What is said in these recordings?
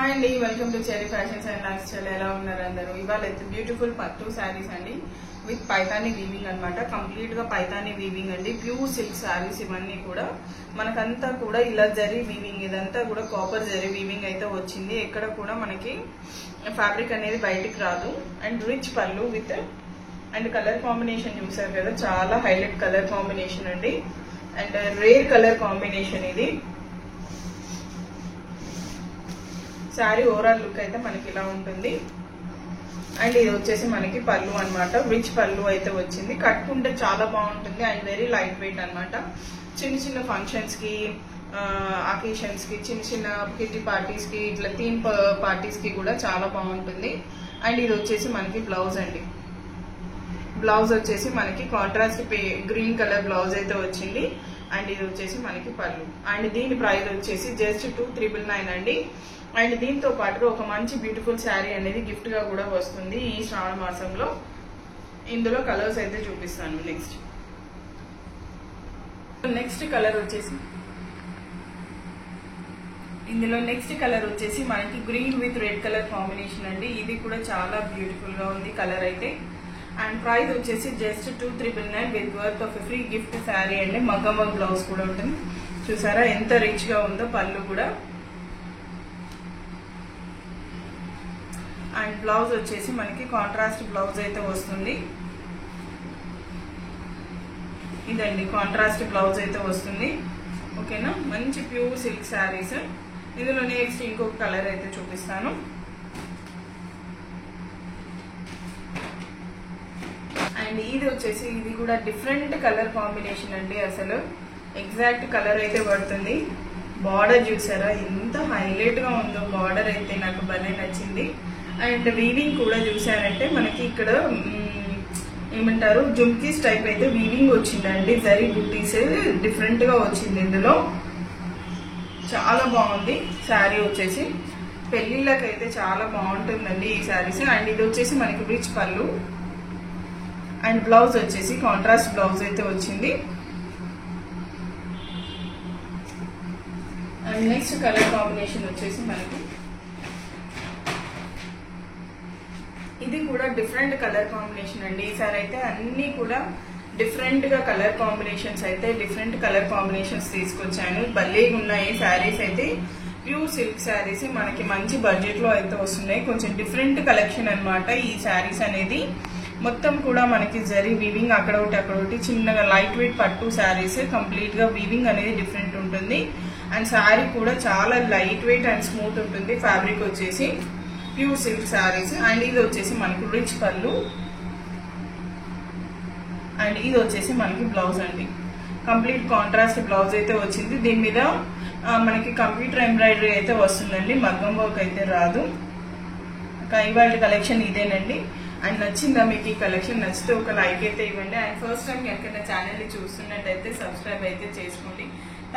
Hi అండి, welcome to cherry fashions and life style. ఎలా ఉన్నారు అందరూ? ఇవాళ అయితే బ్యూటిఫుల్ పట్టు శారీస్ అండి విత్ పైతానీ వీవింగ్ అనమాట. కంప్లీట్ గా పైతానీ వీవింగ్ అండి. ప్యూర్ సిల్క్ శారీస్ ఇవన్నీ కూడా మనకంతా కూడా ఇలా జరీ వీవింగ్, ఇదంతా కూడా కాపర్ జరీ వీవింగ్ అయితే వచ్చింది. ఎక్కడ కూడా మనకి ఫ్యాబ్రిక్ అనేది బయటికి రాదు. అండ్ రిచ్ పళ్ళు విత్ అండ్ కలర్ కాంబినేషన్ చూసారు కదా, చాలా హైలైట్ కలర్ కాంబినేషన్ అండి. అండ్ రేర్ కలర్ కాంబినేషన్ ఇది. శారీ ఓవరాల్ లుక్ అయితే మనకి ఇలా ఉంటుంది. అండ్ ఇది వచ్చేసి మనకి పళ్ళు అనమాట. రిచ్ పళ్ళు అయితే వచ్చింది. కట్టుకుంటే చాలా బాగుంటుంది అండ్ వెరీ లైట్ వెయిట్ అనమాట. చిన్న చిన్న ఫంక్షన్స్ కి, అకేషన్స్ కి, చిన్న చిన్న కిట్టి పార్టీస్ కి, ఇట్లా థీమ్ పార్టీస్ కి కూడా చాలా బాగుంటుంది. అండ్ ఇది వచ్చేసి మనకి బ్లౌజ్ అండి. బ్లౌజ్ వచ్చేసి మనకి కాంట్రాస్ట్ గ్రీన్ కలర్ బ్లౌజ్ అయితే వచ్చింది. అండ్ ఇది వచ్చేసి మనకి పళ్ళు. అండ్ దీని ప్రైస్ వచ్చేసి జస్ట్ 2,999 అండి. అండ్ దీంతో పాటుగా ఒక మంచి బ్యూటిఫుల్ శారీ అనేది గిఫ్ట్ గా కూడా వస్తుంది ఈ శ్రావణ మాసంలో. ఇందులో కలర్స్ అయితే చూపిస్తాను. నెక్స్ట్ కలర్ వచ్చేసి ఇందులో నెక్స్ట్ కలర్ వచ్చేసి మనకి green with red colour combination అండి. ఇది కూడా చాలా బ్యూటిఫుల్ గా ఉంది కలర్ అయితే. అండ్ ప్రైస్ వచ్చేసి just 2,999 with worth of free gift sari అండి. మగ్గం వర్క్ బ్లౌజ్ కూడా ఉంటుంది. చూసారా ఎంత రిచ్ గా ఉందో పళ్ళు కూడా. అండ్ బ్లౌజ్ వచ్చేసి మనకి కాంట్రాస్ట్ బ్లౌజ్ అయితే వస్తుంది. ఇదండి కాంట్రాస్ట్ బ్లౌజ్ అయితే వస్తుంది. ఓకేనా, మంచి ప్యూర్ సిల్క్ శారీస్. ఇందులో నెక్స్ట్ ఇంకొక కలర్ అయితే చూపిస్తాను. అండ్ ఇది వచ్చేసి ఇది కూడా డిఫరెంట్ కలర్ కాంబినేషన్ అండి. అసలు ఎగ్జాక్ట్ కలర్ అయితే పడుతుంది. బార్డర్ చూసారా ఎంత హైలైట్ గా ఉందో. బార్డర్ అయితే నాకు భలే నచ్చింది. అండ్ వీవింగ్ కూడా చూసారంటే మనకి ఇక్కడ ఏమంటారు, జుమ్కీస్ టైప్ అయితే వీవింగ్ వచ్చిందండి. జరీ బుటీస్ డిఫరెంట్ గా వచ్చింది. ఇందులో చాలా బాగుంది శారీ వచ్చేసి. పెళ్లిళ్ళకైతే చాలా బాగుంటుందండి ఈ శారీస్. అండ్ ఇది వచ్చేసి మనకి రిచ్ పళ్ళు. అండ్ బ్లౌజ్ వచ్చేసి కాంట్రాస్ట్ బ్లౌజ్ అయితే వచ్చింది. అండ్ నెక్స్ట్ కలర్ కాంబినేషన్ వచ్చేసి మనకి ఇది కూడా డిఫరెంట్ కలర్ కాంబినేషన్ అండి. ఈసారి అయితే అన్ని కూడా డిఫరెంట్ గా కలర్ కాంబినేషన్స్ అయితే డిఫరెంట్ కలర్ కాంబినేషన్స్ తీసుకొచ్చాను. భలేగా ఉన్నాయి శారీస్ అయితే. ప్యూర్ సిల్క్ శారీస్ మనకి మంచి బడ్జెట్ లో అయితే వస్తున్నాయి. కొంచెం డిఫరెంట్ కలెక్షన్ అనమాట ఈ శారీస్ అనేది. మొత్తం కూడా మనకి జరీ వీవింగ్ అక్కడ ఒకటి అక్కడ ఒకటి చిన్నగా లైట్ వెయిట్ పట్టు శారీస్. కంప్లీట్ గా వీవింగ్ అనేది డిఫరెంట్ ఉంటుంది. అండ్ శారీ కూడా చాలా లైట్ వెయిట్ అండ్ స్మూత్ ఉంటుంది. ఫ్యాబ్రిక్ వచ్చేసి ప్యూర్ సిల్క్ శారీస్. అండ్ ఇది వచ్చేసి మనకి రిచ్ పళ్ళు. అండ్ ఇది వచ్చేసి మనకి బ్లౌజ్ అండి. కంప్లీట్ కాంట్రాస్ట్ బ్లౌజ్ అయితే వచ్చింది. దీని మీద మనకి కంప్యూటర్ ఎంబ్రాయిడరీ అయితే వస్తుందండి. మగ్గం వర్క్ అయితే రాదు. ఇవాళ కలెక్షన్ ఇదేనండి. అండ్ నచ్చిందా మీకు ఈ కలెక్షన్? నచ్చితే ఒక లైక్ అయితే ఇవ్వండి. అండ్ ఫస్ట్ టైం ఎక్కడైనా ఛానల్ ని చూస్తున్నట్టయితే సబ్స్క్రైబ్ అయితే చేసుకోండి.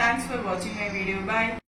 Thanks for watching my video. Bye.